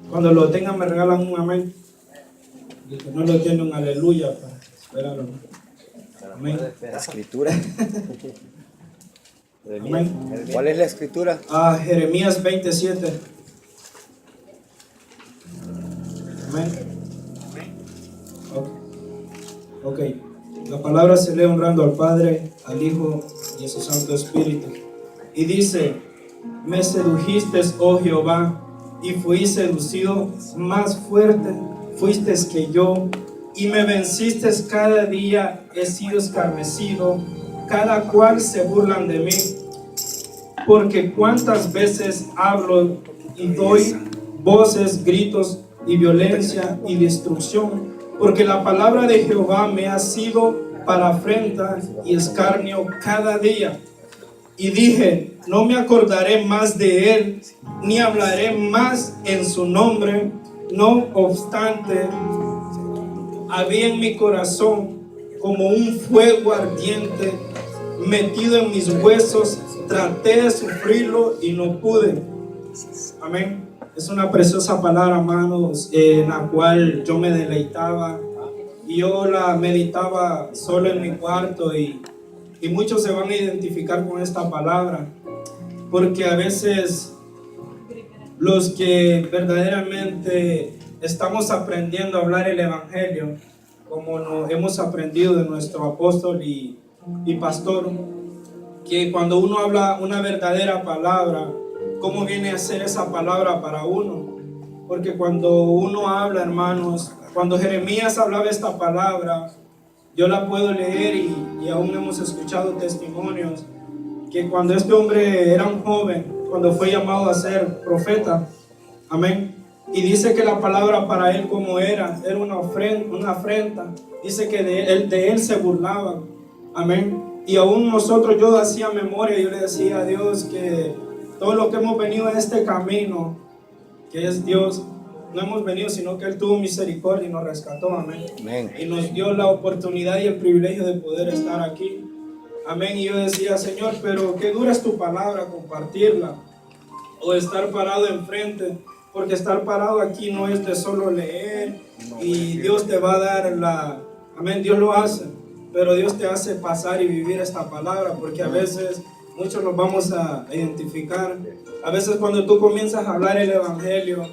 Cuando lo tengan me regalan un amén. Y que no lo tiene un aleluya para esperarlo. Amén. La escritura. Amén. ¿Cuál es la escritura? Jeremías 27. Amén. Ok. La palabra se lee honrando al Padre, al Hijo y a su Santo Espíritu. Y dice: me sedujiste, oh Jehová, y fui seducido, más fuerte fuiste que yo, y me venciste cada día, he sido escarnecido, cada cual se burlan de mí. Porque cuántas veces hablo y doy voces, gritos y violencia y destrucción, porque la palabra de Jehová me ha sido para afrenta y escarnio cada día. Y dije: no me acordaré más de él, ni hablaré más en su nombre. No obstante, había en mi corazón como un fuego ardiente metido en mis huesos. Traté de sufrirlo y no pude. Amén. Es una preciosa palabra, hermanos, en la cual yo me deleitaba. Y yo la meditaba solo en mi cuarto, y muchos se van a identificar con esta palabra, porque a veces los que verdaderamente estamos aprendiendo a hablar el evangelio, como lo hemos aprendido de nuestro apóstol y pastor, que cuando uno habla una verdadera palabra, ¿cómo viene a ser esa palabra para uno? Porque cuando uno habla, hermanos, cuando Jeremías hablaba esta palabra, yo la puedo leer y aún hemos escuchado testimonios que cuando este hombre era un joven, cuando fue llamado a ser profeta, amén, y dice que la palabra para él como era una afrenta, dice que de él se burlaban, amén, y aún nosotros, yo hacía memoria, yo le decía a Dios que todo lo que hemos venido en este camino, que es Dios, no hemos venido, sino que Él tuvo misericordia y nos rescató, amén. Amén. Y nos dio la oportunidad y el privilegio de poder estar aquí, amén. Y yo decía: Señor, pero qué dura es tu palabra, compartirla, o estar parado enfrente, porque estar parado aquí no es de solo leer, y Dios te va a dar amén, Dios lo hace, pero Dios te hace pasar y vivir esta palabra, porque a veces muchos nos vamos a identificar. A veces cuando tú comienzas a hablar el evangelio,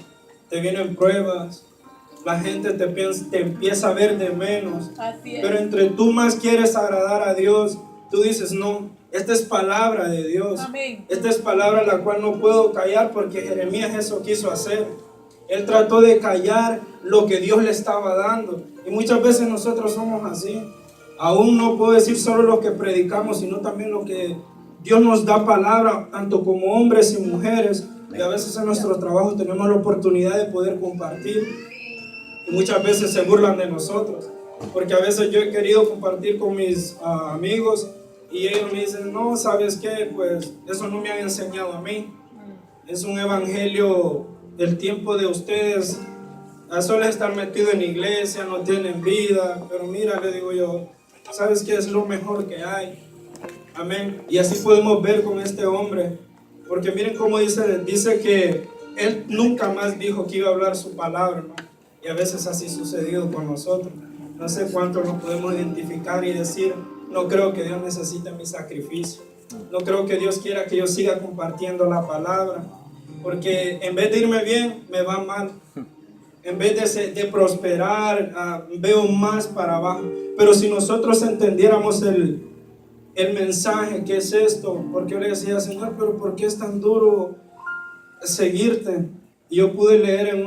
te vienen pruebas, la gente te empieza a ver de menos, pero entre tú más quieres agradar a Dios, tú dices: no, esta es palabra de Dios. Amén. Esta es palabra la cual no puedo callar, porque Jeremías eso quiso hacer. Él trató de callar lo que Dios le estaba dando, y muchas veces nosotros somos así. Aún no puedo decir solo lo que predicamos, sino también lo que Dios nos da palabra, tanto como hombres y mujeres. Y a veces en nuestro trabajo tenemos la oportunidad de poder compartir, y muchas veces se burlan de nosotros, porque a veces yo he querido compartir con mis amigos, y ellos me dicen: no, ¿sabes qué? Pues eso no me han enseñado a mí. Es un evangelio del tiempo de ustedes, solo estar metido en iglesia, no tienen vida. Pero mira, le digo yo, ¿sabes qué? Es lo mejor que hay. Amén. Y así podemos ver con este hombre, porque miren cómo dice que él nunca más dijo que iba a hablar su palabra, ¿no? Y a veces así ha sucedido con nosotros. No sé cuánto nos podemos identificar y decir: no creo que Dios necesite mi sacrificio, no creo que Dios quiera que yo siga compartiendo la palabra, porque en vez de irme bien, me va mal. En vez de prosperar, veo más para abajo. Pero si nosotros entendiéramos el mensaje, ¿qué es esto? Porque yo le decía: Señor, pero ¿por qué es tan duro seguirte? Y yo pude leer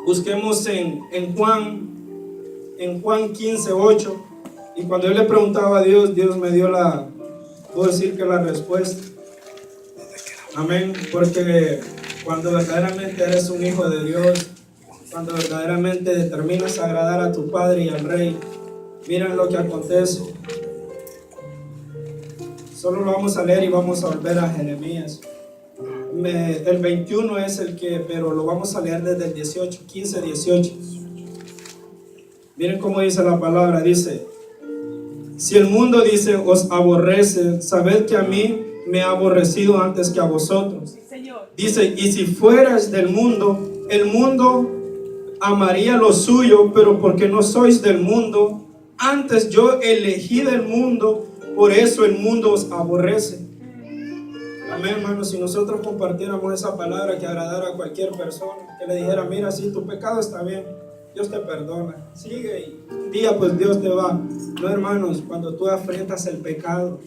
busquemos en Juan 15:8, y cuando yo le preguntaba a Dios, Dios me dio puedo decir que la respuesta. Amén, porque cuando verdaderamente eres un hijo de Dios, cuando verdaderamente determinas agradar a tu Padre y al Rey, miren lo que acontece. Solo lo vamos a leer y vamos a volver a Jeremías. El 21 es pero lo vamos a leer desde el 18, 15, 18. Miren cómo dice la palabra, dice: si el mundo dice os aborrece, sabed que a mí me ha aborrecido antes que a vosotros. Dice: y si fueras del mundo, El mundo amaría lo suyo, pero porque no sois del mundo, antes yo elegí del mundo, por eso el mundo os aborrece. Amén, hermanos. Si nosotros compartiéramos esa palabra que agradara a cualquier persona, que le dijera, mira, si tu pecado está bien, Dios te perdona, sigue y un día pues Dios te va. No, hermanos, cuando tú afrentas el pecado,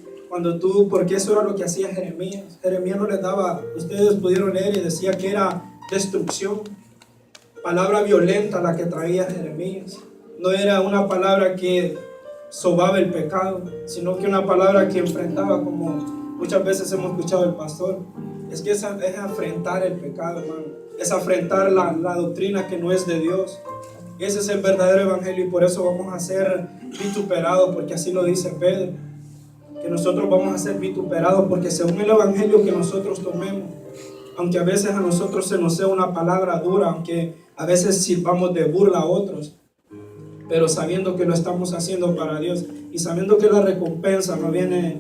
porque eso era lo que hacía Jeremías. Jeremías no les daba, ustedes pudieron leer y decía que era destrucción, palabra violenta la que traía Jeremías. No era una palabra que sobaba el pecado, sino que una palabra que enfrentaba, como muchas veces hemos escuchado el pastor. Es que es afrentar el pecado, hermano. Es afrentar la doctrina que no es de Dios. Ese es el verdadero evangelio, y por eso vamos a ser vituperados, porque así lo dice Pedro, que nosotros vamos a ser vituperados, porque según el evangelio que nosotros tomemos, aunque a veces a nosotros se nos sea una palabra dura, aunque a veces sirvamos de burla a otros, pero sabiendo que lo estamos haciendo para Dios, y sabiendo que la recompensa no viene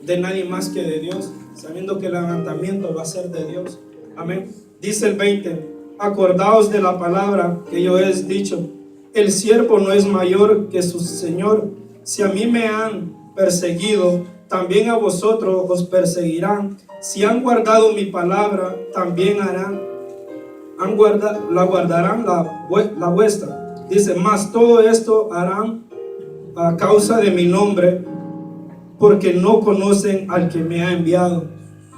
de nadie más que de Dios, sabiendo que el levantamiento va a ser de Dios. Amén. Dice el 20: acordaos de la palabra que yo he dicho, el siervo no es mayor que su Señor. Si a mí me han perseguido, también a vosotros os perseguirán. Si han guardado mi palabra, también guardarán la vuestra. Dice, mas todo esto harán a causa de mi nombre, porque no conocen al que me ha enviado.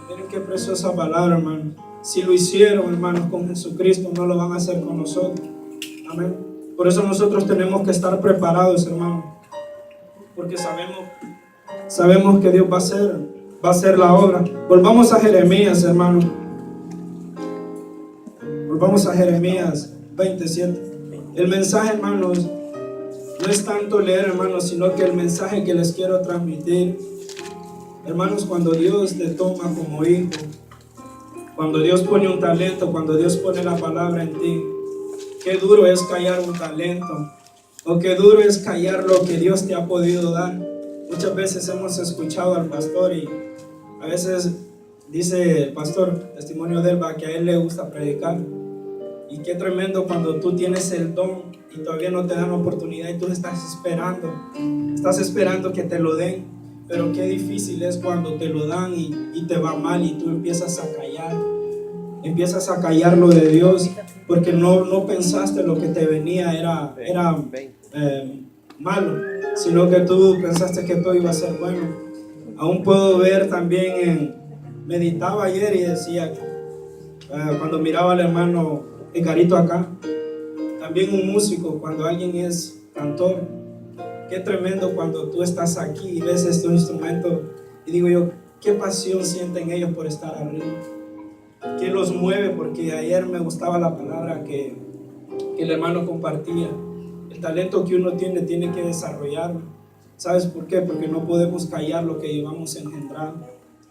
Miren qué preciosa palabra, hermano. Si lo hicieron, hermanos, con Jesucristo, no lo van a hacer con nosotros. Amén. Por eso nosotros tenemos que estar preparados, hermano, porque sabemos que Dios va a hacer la obra. Volvamos a Jeremías, hermano. Volvamos a Jeremías 27. El mensaje, hermanos, no es tanto leer, hermanos, sino que el mensaje que les quiero transmitir, hermanos, cuando Dios te toma como hijo, cuando Dios pone un talento, cuando Dios pone la palabra en ti, qué duro es callar un talento, o qué duro es callar lo que Dios te ha podido dar. Muchas veces hemos escuchado al pastor, y a veces dice el pastor, testimonio de él, que a él le gusta predicar. Y qué tremendo cuando tú tienes el don y todavía no te dan oportunidad, y tú estás esperando que te lo den. Pero qué difícil es cuando te lo dan y te va mal, y tú empiezas a callar lo de Dios, porque no pensaste lo que te venía era malo, sino que tú pensaste que todo iba a ser bueno. Aún puedo ver también, meditaba ayer y decía, cuando miraba al hermano Edgarito acá, también un músico, cuando alguien es cantor, qué tremendo cuando tú estás aquí y ves este instrumento, y digo yo, qué pasión sienten ellos por estar arriba, qué los mueve, porque ayer me gustaba la palabra que el hermano compartía. El talento que uno tiene que desarrollarlo. ¿Sabes por qué? Porque no podemos callar lo que llevamos engendrado.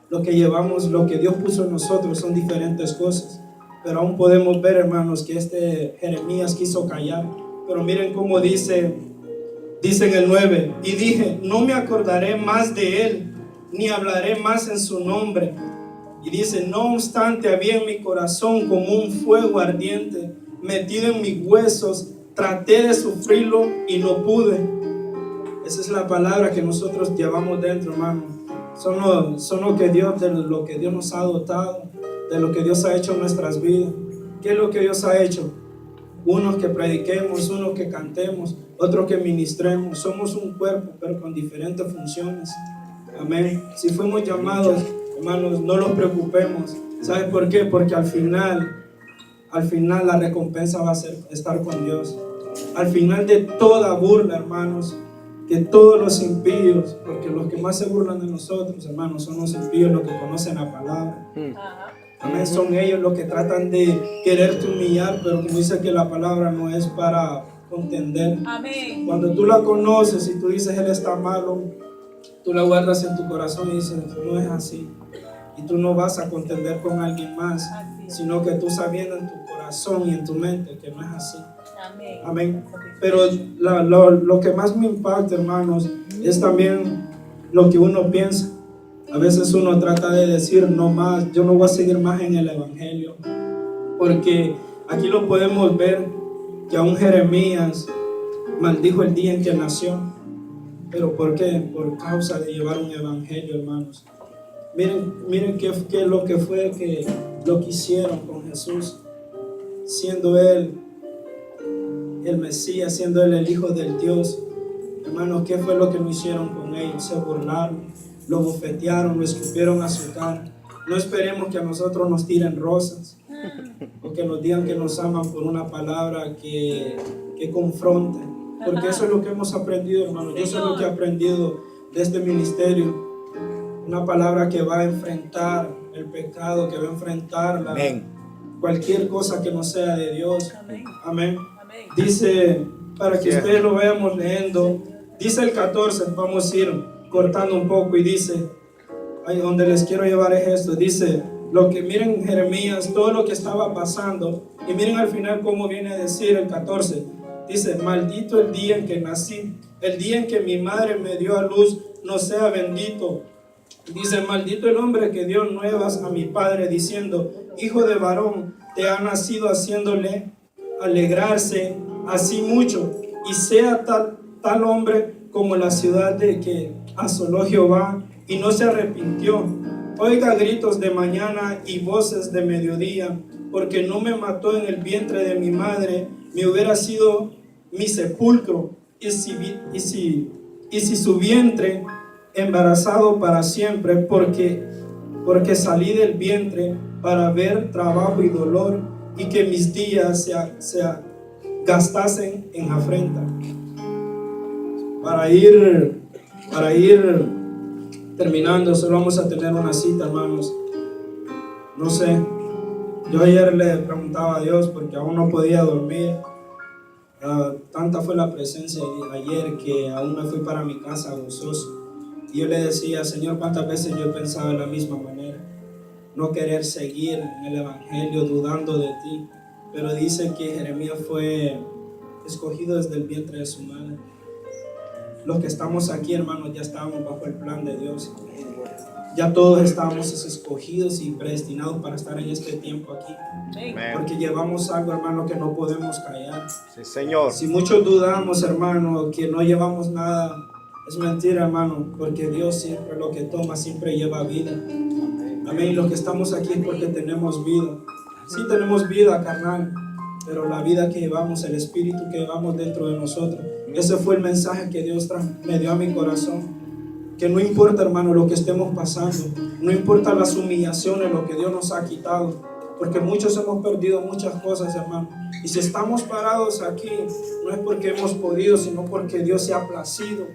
Lo que Dios puso en nosotros son diferentes cosas. Pero aún podemos ver, hermanos, que este Jeremías quiso callar. Pero miren cómo dice en el 9: y dije, no me acordaré más de él, ni hablaré más en su nombre. Y dice, no obstante, había en mi corazón como un fuego ardiente metido en mis huesos. Traté de sufrirlo y no pude. Esa es la palabra que nosotros llevamos dentro, hermano. Son lo que Dios nos ha dotado, de lo que Dios ha hecho en nuestras vidas. ¿Qué es lo que Dios ha hecho? Unos que prediquemos, unos que cantemos, otros que ministremos. Somos un cuerpo, pero con diferentes funciones. Amén. Si fuimos llamados, hermanos, no nos preocupemos. ¿Sabes por qué? Porque al final la recompensa va a ser estar con Dios. Al final de toda burla, hermanos, que todos los impíos, porque los que más se burlan de nosotros, hermanos, son los impíos, los que conocen la palabra. Amén. Son ellos los que tratan de quererte humillar, pero como dice que la palabra no es para contender. Amén. Cuando tú la conoces y tú dices, él está malo, tú la guardas en tu corazón y dices, no es así. Y tú no vas a contender con alguien más, sino que tú sabiendo en tu corazón y en tu mente que no es así. Amén. Amén. Pero lo que más me impacta, hermanos, es también lo que uno piensa. A veces uno trata de decir, no más, yo no voy a seguir más en el evangelio, porque Aquí lo podemos ver que aún Jeremías maldijo el día en que nació. ¿Pero por qué? Por causa de llevar un evangelio, hermanos. Miren qué es lo que fue que lo que hicieron con Jesús, siendo Él el Mesías, siendo Él el Hijo del Dios. Hermanos, ¿qué fue lo que no hicieron con ellos? Se burlaron, lo bofetearon, lo escupieron a su cara. No esperemos que a nosotros nos tiren rosas o que nos digan que nos aman por una palabra que confronte, porque eso es lo que hemos aprendido, hermanos. Yo sé lo que he aprendido de este ministerio. Una palabra que va a enfrentar el pecado, que va a enfrentar cualquier cosa que no sea de Dios. Amén. Dice, para que ustedes lo veamos leyendo, dice el 14, vamos a ir cortando un poco y dice, ahí donde les quiero llevar es esto, dice, miren Jeremías, todo lo que estaba pasando, y miren al final cómo viene a decir el 14, dice, maldito el día en que nací, el día en que mi madre me dio a luz, no sea bendito. Dice, maldito el hombre que dio nuevas a mi padre, diciendo, hijo de varón, te ha nacido, haciéndole alegrarse así mucho, y sea tal hombre como la ciudad de que asoló Jehová, y no se arrepintió. Oiga gritos de mañana y voces de mediodía, porque no me mató en el vientre de mi madre, me hubiera sido mi sepulcro, y si su vientre embarazado para siempre, porque salí del vientre para ver trabajo y dolor, y que mis días se gastasen en afrenta. Para ir terminando, solo vamos a tener una cita, hermanos. No sé, yo ayer le preguntaba a Dios porque aún no podía dormir. Tanta fue la presencia de ayer que aún me fui para mi casa gozoso. Y yo le decía, Señor, cuántas veces yo he pensado de la misma manera, no querer seguir en el evangelio, dudando de ti. Pero dice que Jeremías fue escogido desde el vientre de su madre. Los que estamos aquí, hermanos, ya estábamos bajo el plan de Dios. Ya todos estábamos escogidos y predestinados para estar en este tiempo aquí. Porque llevamos algo, hermano, que no podemos callar. Sí, Señor. Si muchos dudamos, hermano, que no llevamos nada, es mentira, hermano, porque Dios siempre lo que toma siempre lleva vida. Amén. Los que estamos aquí es porque tenemos vida. Sí tenemos vida carnal, pero la vida que llevamos, el espíritu que llevamos dentro de nosotros, ese fue el mensaje que Dios me dio a mi corazón. Que no importa, hermano, lo que estemos pasando, no importa las humillaciones, lo que Dios nos ha quitado, porque muchos hemos perdido muchas cosas, hermano. Y si estamos parados aquí, no es porque hemos podido, sino porque Dios se ha placido.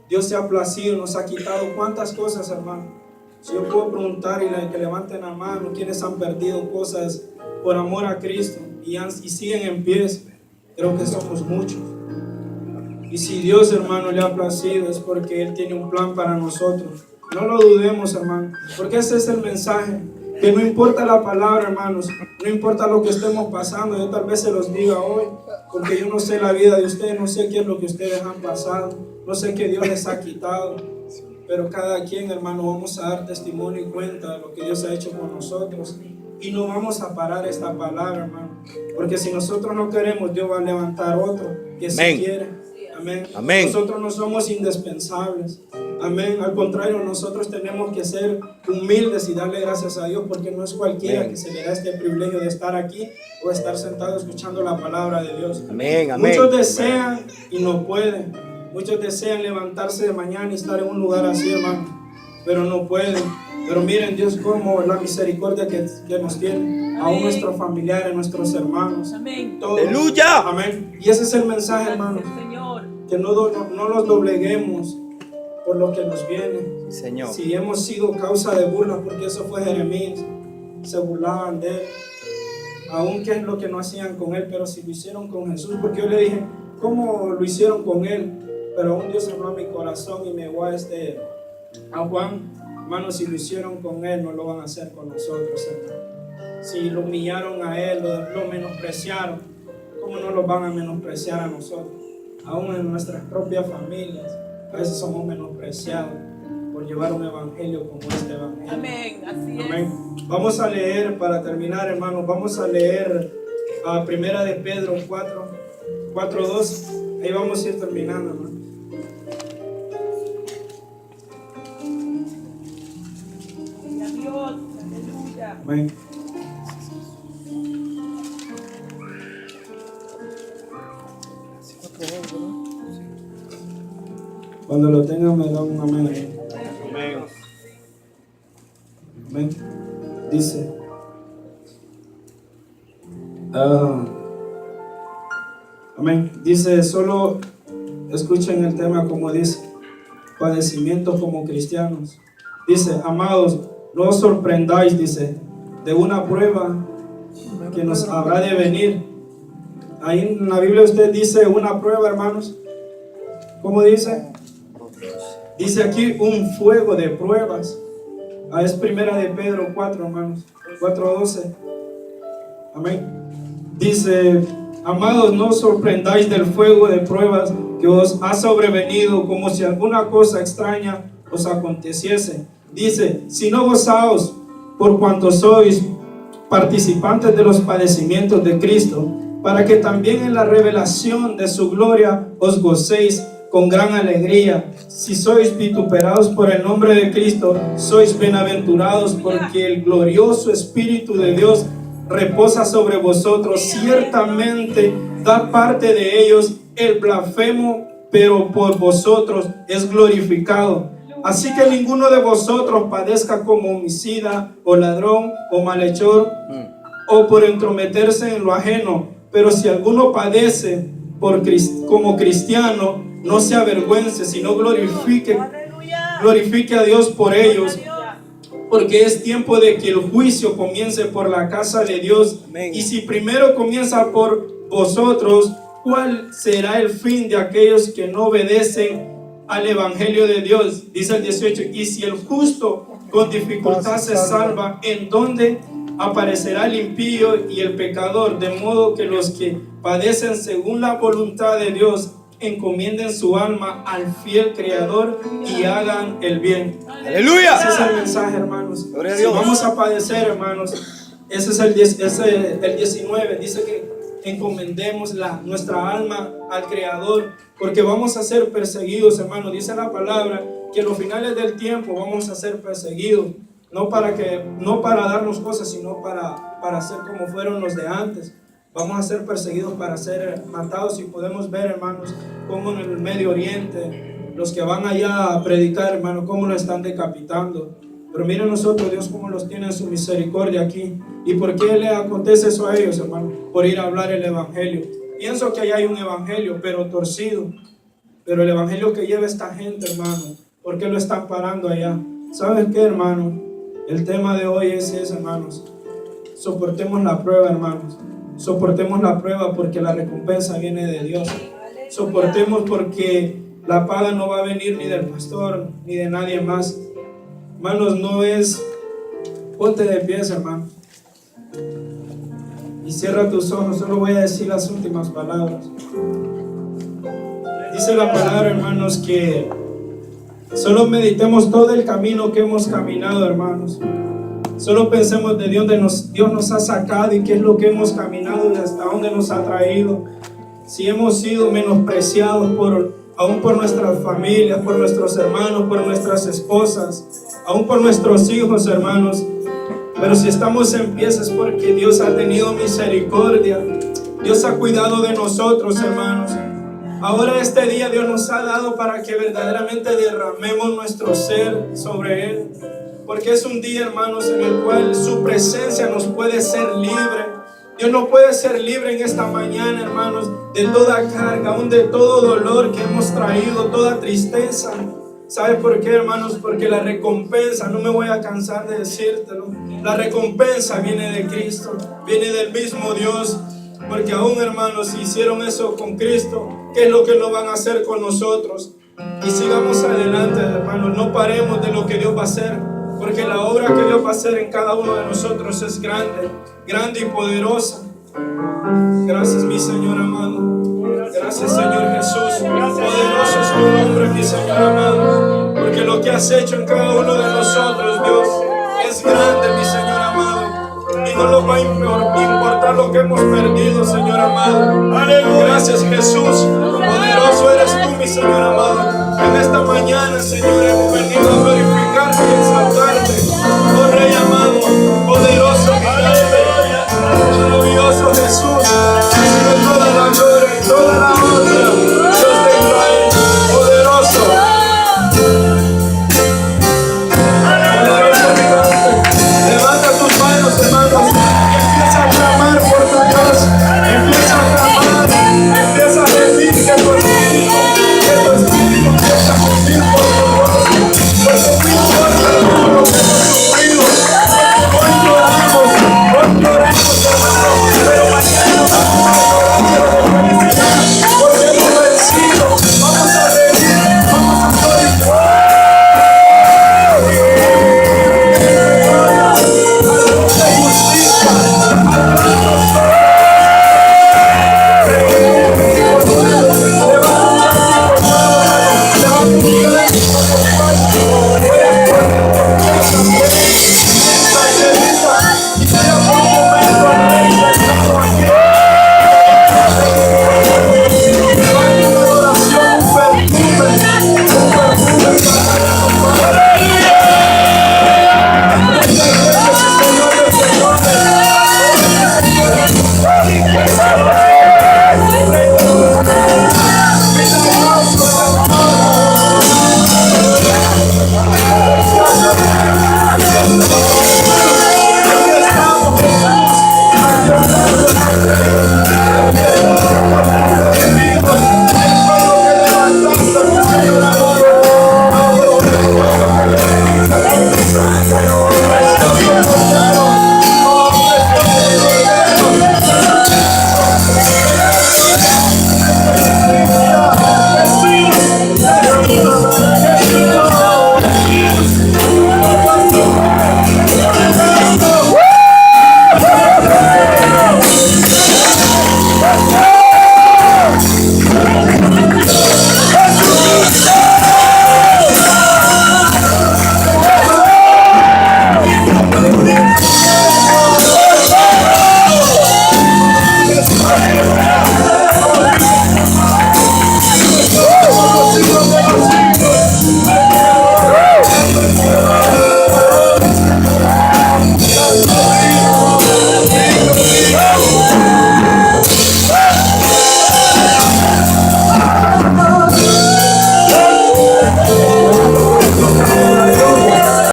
Dios se ha placido, nos ha quitado cuántas cosas, hermano. Si yo puedo preguntar y que levanten la mano, quienes han perdido cosas por amor a Cristo y siguen en pies, creo que somos muchos. Y si Dios, hermano, le ha placido, es porque Él tiene un plan para nosotros. No lo dudemos, hermano, porque ese es el mensaje. Que no importa la palabra, hermanos, no importa lo que estemos pasando. Yo tal vez se los diga hoy, porque yo no sé la vida de ustedes, no sé qué es lo que ustedes han pasado, no sé qué Dios les ha quitado. Pero cada quien, hermano, vamos a dar testimonio y cuenta de lo que Dios ha hecho con nosotros. Y no vamos a parar esta palabra, hermano, porque si nosotros no queremos, Dios va a levantar otro que sí quiere. Amén. Amén. Nosotros no somos indispensables. Amén. Al contrario, nosotros tenemos que ser humildes y darle gracias a Dios, porque no es cualquiera que se le da este privilegio de estar aquí o estar sentado escuchando la palabra de Dios. Amén. Amén. Muchos desean y no pueden. Muchos desean levantarse de mañana y estar en un lugar así, hermano, pero no pueden. Pero miren Dios como la misericordia que nos tiene, aún nuestros familiares, nuestros hermanos. Amén. Todos. ¡Aleluya! Amén. Y ese es el mensaje, hermano. Que no los dobleguemos por lo que nos viene. Señor. Si hemos sido causa de burla, porque eso fue Jeremías, se burlaban de él, aún que es lo que no hacían con él, pero si lo hicieron con Jesús, porque yo le dije, ¿cómo lo hicieron con él? Pero aún Dios habló a mi corazón y me llegó a Juan, hermano, si lo hicieron con él, no lo van a hacer con nosotros, hermano. Si lo humillaron a él, lo menospreciaron, ¿cómo no lo van a menospreciar a nosotros? Aún en nuestras propias familias, a veces somos menospreciados por llevar un evangelio como este evangelio. Amén, así Amén. Vamos a leer, para terminar, hermanos, vamos a leer a Primera de Pedro 4:2. Ahí vamos a ir terminando, hermano. Amén. Cuando lo tengan me da un amén. Amén. Amén. Dice, amén. Dice, solo escuchen el tema como dice, padecimientos como cristianos. Dice, amados, no os sorprendáis, dice, de una prueba que nos habrá de venir. Ahí en la Biblia usted dice una prueba, hermanos. ¿Cómo dice? Dice aquí un fuego de pruebas. Es Primera de Pedro 4, hermanos, 4:12. Amén. Dice, amados, no os sorprendáis del fuego de pruebas que os ha sobrevenido como si alguna cosa extraña os aconteciese. Dice, sino gozaos por cuanto sois participantes de los padecimientos de Cristo, para que también en la revelación de su gloria os gocéis con gran alegría. Si sois vituperados por el nombre de Cristo, sois bienaventurados, porque el glorioso Espíritu de Dios reposa sobre vosotros. Ciertamente da parte de ellos el blasfemo, pero por vosotros es glorificado. Así que ninguno de vosotros padezca como homicida, o ladrón, o malhechor, o por entrometerse en lo ajeno. Pero si alguno padece como cristiano, no se avergüence, sino glorifique a Dios por ellos, porque es tiempo de que el juicio comience por la casa de Dios. Y si primero comienza por vosotros, ¿cuál será el fin de aquellos que no obedecen al evangelio de Dios? Dice el 18, y si el justo con dificultad se salva, ¿en dónde aparecerá el impío y el pecador? De modo que los que padecen según la voluntad de Dios encomienden su alma al fiel Creador y hagan el bien. ¡Aleluya! Ese es el mensaje, hermanos. Si vamos a padecer, hermanos, ese es el 19. Dice que encomendemos nuestra alma al Creador, porque vamos a ser perseguidos, hermanos. Dice la palabra que en los finales del tiempo vamos a ser perseguidos, no para darnos cosas, sino para ser como fueron los de antes. Vamos a ser perseguidos para ser matados, y podemos ver, hermanos, cómo en el Medio Oriente los que van allá a predicar, hermanos, cómo lo están decapitando. Pero miren nosotros, Dios cómo los tiene en su misericordia aquí. ¿Y por qué le acontece eso a ellos, hermanos? Por ir a hablar el evangelio. Pienso que allá hay un evangelio, pero torcido. Pero el evangelio que lleva esta gente, hermano, ¿por qué lo están parando allá? ¿Saben qué, hermano? El tema de hoy es ese, hermanos. Soportemos la prueba, hermanos. Soportemos la prueba, porque la recompensa viene de Dios. Soportemos, porque la paga no va a venir ni del pastor ni de nadie más. Hermanos, no es... Ponte de pies, hermano, y cierra tus ojos. Solo voy a decir las últimas palabras. Dice la palabra, hermanos, que solo meditemos todo el camino que hemos caminado, hermanos. Solo pensemos de Dios nos ha sacado y qué es lo que hemos caminado y hasta dónde nos ha traído. Si hemos sido menospreciados aún por nuestras familias, por nuestros hermanos, por nuestras esposas, aún por nuestros hijos, hermanos. Pero si estamos en pie es porque Dios ha tenido misericordia. Dios ha cuidado de nosotros, hermanos. Ahora este día Dios nos ha dado para que verdaderamente derramemos nuestro ser sobre Él. Porque es un día, hermanos, en el cual su presencia nos puede ser libre. Dios nos puede ser libre en esta mañana, hermanos, de toda carga, aún de todo dolor que hemos traído, toda tristeza. ¿Sabe por qué, hermanos? Porque la recompensa, no me voy a cansar de decírtelo, la recompensa viene de Cristo, viene del mismo Dios. Porque aún, hermanos, si hicieron eso con Cristo, ¿qué es lo que no van a hacer con nosotros? Y sigamos adelante, hermanos, no paremos de lo que Dios va a hacer. Porque la obra que Dios va a hacer en cada uno de nosotros es grande, grande y poderosa. Gracias, mi Señor amado. Gracias, Señor Jesús. Poderoso es tu nombre, mi Señor amado. Porque lo que has hecho en cada uno de nosotros, Dios, es grande, mi Señor amado. Y no nos va a importar lo que hemos perdido, Señor amado. Aleluya. Gracias, Jesús. Poderoso eres tú, mi Señor amado. En esta mañana, Señor, hemos venido a glorificarte y exaltarte.